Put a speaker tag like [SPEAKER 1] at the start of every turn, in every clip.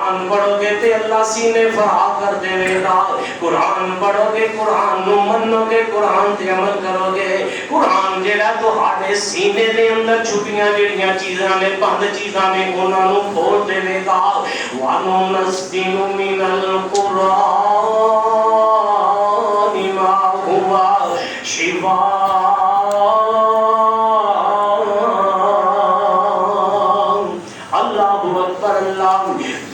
[SPEAKER 1] قرآن پڑھو گے تے اللہ سینے فرا کر دے گا. قرآن پڑھو گے, قرآن نو منو گے, قرآن تے عمل کرو گے. قرآن جڑا تہاڈے سینے دے اندر چھپیاں جڑیاں چیزاں نے, بند چیزاں نے, انہاں نو کھول دے گا. وَنُنَزِّلُ مِنَ الْقُرْآنِ مَا هُوَ شِفَاءٌ. اللہ اکبر اللہ.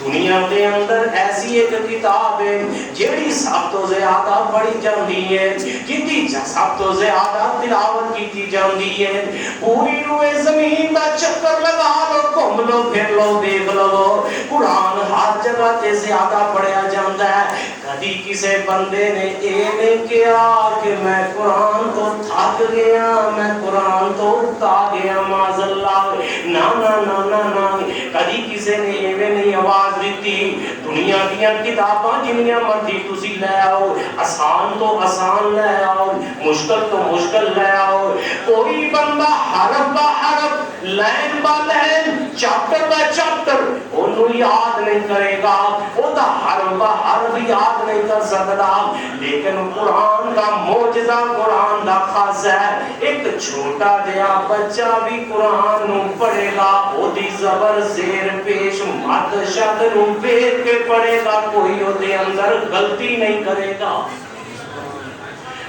[SPEAKER 1] دنیا دے اندر ایسی ایک کتاب ہے جیڑی سب تو زیادہ پڑھی جاندی ہے, جدی سب تو زیادہ تلاوت کی جاندی ہے. پوری روئے زمین دا چکر لگا لو, گھوم لو, پھر لو, دیکھ لو, قرآن ہر جگہ تے زیادہ پڑھیا جاندا ہے. کدی کسے بندے نے اے نہیں کہا کہ میں قرآن تو تھک گیا, میں قرآن تو اکتا گیا, معاذ اللہ. نا نا نا نا نا, کدی کسے نے ایویں نہیں آواز دیتی. دنیا دیاں کتاباں جنیاں مرضی تسی لے آؤ, آسان تو آسان لے آؤ, مشکل تو مشکل لے آؤ, کوئی بندہ حرف با حرف, لائن با لائن, چیپٹر با چیپٹر انہوں یاد نہیں کرے گا, وہ دا حرف با حرف یاد نہیں کر سکتا. لیکن قرآن کا معجزہ, قرآن دا خاص ہے, ایک چھوٹا جہا بچہ بھی قرآن نو پڑھے گا, وہ دی زبر زیر پیش مد شد نو بیت کے پڑھے گا, کوئی وہ دے اندر غلطی نہیں کرے گا.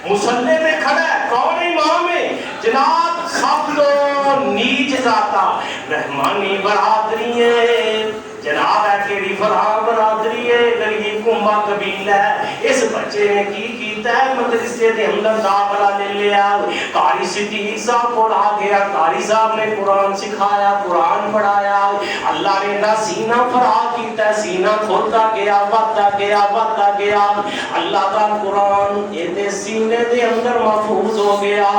[SPEAKER 1] مصلی پہ کھڑا ہے, کون امام ہے؟ جناب خفض و نیچ ذاتا رحمانی برادری ہے. جناب ہے کیڑی فلاں برادری ہے, غریب کنبا قبیلہ ہے. اس بچے نے کی کیتا ہے, مدرسے دے اندر داخلہ لے لیا, قاری صدیق صاحب کو آ گیا, قاری صاحب نے قرآن سکھایا, قرآن پڑھایا. اللہ نے دا سینہ فرا کیتا ہے, سینہ کھلتا گیا, بڑھتا گیا, بڑھتا گیا. اللہ کا قرآن یہ سینے دے اندر محفوظ ہو گیا.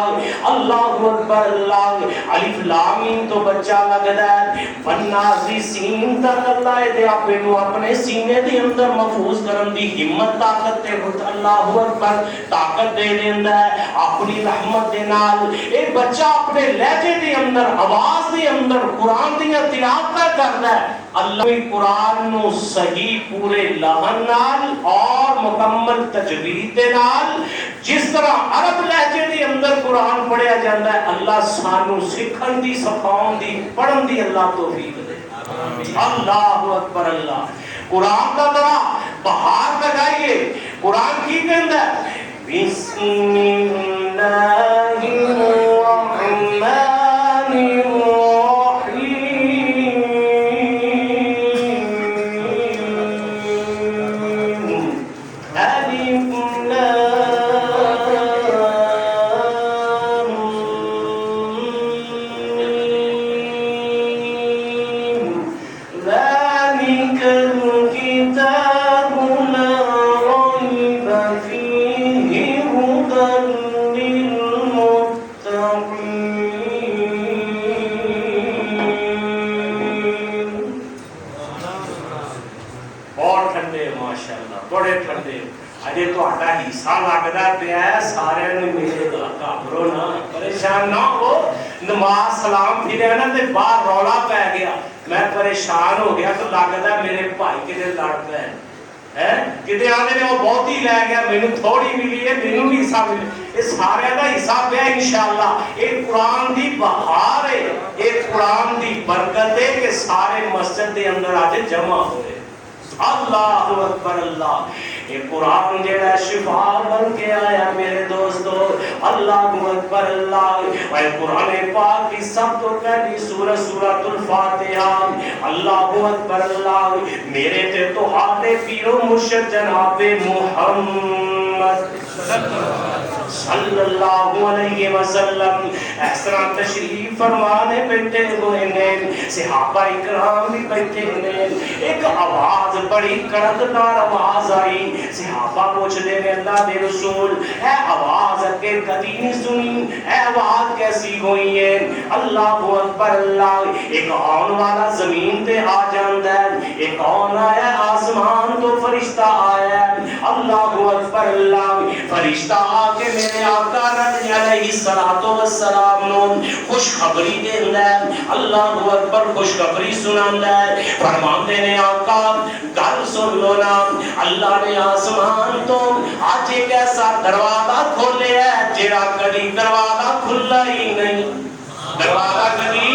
[SPEAKER 1] اللہ اکبر اللہ. الف لام میم تو بچہ لگدا ہے, والنازی سین تک اللہ دے اپنے نو اپنے سینے دے اندر محفوظ کرن دی ہمت طاقت تے اللہ اکبر طاقت دے دیندا ہے اپنی رحمت دے نال. اے بچہ اپنے لہجے دے اندر, آواز دے اندر قرآن دی تلاوت کردا ہے. اللہ قرآن نو صحیح پورے لحن نال اور مکمل تجوید دے نال جس طرح عرب لہجے دے اندر قرآن پڑھیا جاندا ہے, اللہ سانو سکھن دی, سکھاؤن دی, پڑھن دی اللہ توفیق دے. اللہ اکبر اللہ. قرآن کا ذرا بہار لگائیے. قرآن کی کہندا ہے بسم اللہ الرحمن نماز سلام پھر ہے نا تے باہر رولا پہ گیا, میں پریشان ہو گیا تو لگتا ہے میرے بھائی کدے لڑ پے کدے آدھے نے وہ بہت ہی لے گیا, مینوں تھوڑی ملی ہے, مینوں بھی حصہ ملے. یہ سارے کا حصہ پہ انشاءاللہ. یہ قرآن دی بہار ہے, یہ قرآن دی برکت ہے کہ سارے مسجد دے اندر آج جمع ہوئے. اللہ اکبر اللہ. یہ قرآن جڑا شفا بن کے آیا میرے دوستو. اللہ اکبر اللہ. اور قرآن پاک کی سب تو پہلی سورت سورۃ الفاتحہ. اللہ اکبر اللہ. میرے تے تو ہاتھ پیرو مرشد جناب محمد صلی اللہ علیہ وسلم اس طرح تشریف فرمانے بیٹھے ہوئے نے, صحابہ اکرام بھی بیٹھے نے. ایک آواز بڑی کڑکدار آواز آئی. صحابہ پوچھتے ہیں اللہ دے رسول اے آواز اگے کدی نہیں سنی, اے آواز کیسی ہوئی ہے؟ اللہ اکبر اللہ. ایک آن والا زمین تے آ جاندا ہے, ایک آن آیا آسمان تو فرشتہ آیا ہے، اللہ اکبر اللہ، فرشتہ آ کے میرے آقا نبی علیہ السلام نو خوشخبری دیندا ہے، اللہ اکبر خوشخبری سناندا ہے، فرماندے نے آقا گل سن لو نا، اللہ نے آسمان تو آج ایک ایسا دروازہ کھولیا ہے جڑا کبھی دروازہ کھلا ہی نہیں، دروازہ کبھی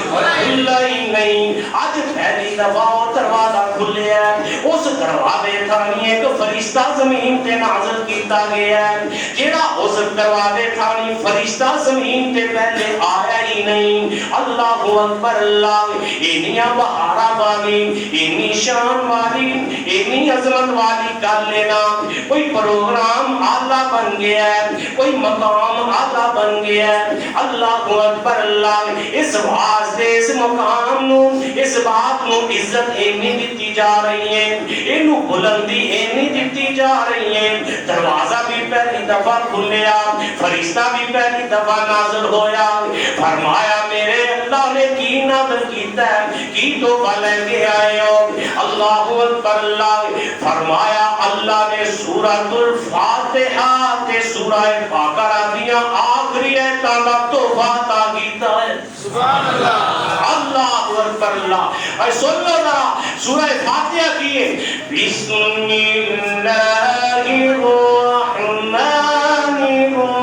[SPEAKER 1] کھلا ہی نہیں، آج پہلی دفعہ دروازہ کھلے ہے، اس دروازے تھانی ایک فرشتہ زمین تے نازل کیتا گیا ہے، جیڑا اس دروازے تھانی فرشتہ زمین تے پہلے آیا ہی نہیں، اللہ اکبر اللہ، اینیاں بہارا والی، اینی شان والی، اینی عظمت والی گل لینا، کوئی پروگرام اعلیٰ بن گیا ہے، کوئی مقام اعلیٰ بن گیا ہے، اللہ اکبر اللہ، اس واسطے اس مقام نو اس بات نو عزت اینی دیتی جا رہی ہے، اینو بلندی اینی دیتی جا رہی ہے، دروازہ بھی پہلی دفعہ کھلیا، فرشتہ بھی پہلی دفعہ نازل ہویا، فرمایا میرے اللہ نے کی نازل کیتا ہے، کی تحفہ لے کے آئے ہو، اللہ اکبر اللہ، فرمایا اللہ نے سورۃ الفاتحہ تے سورہ بقرہ دیاں آخری آیتاں دا تحفہ عطا کیتا ہے، سبحان اللہ، اللہ اکبر اللہ، اے سن لو نا سورہ فاتحہ کی ہے، بسم اللہ الرحمن الرحیم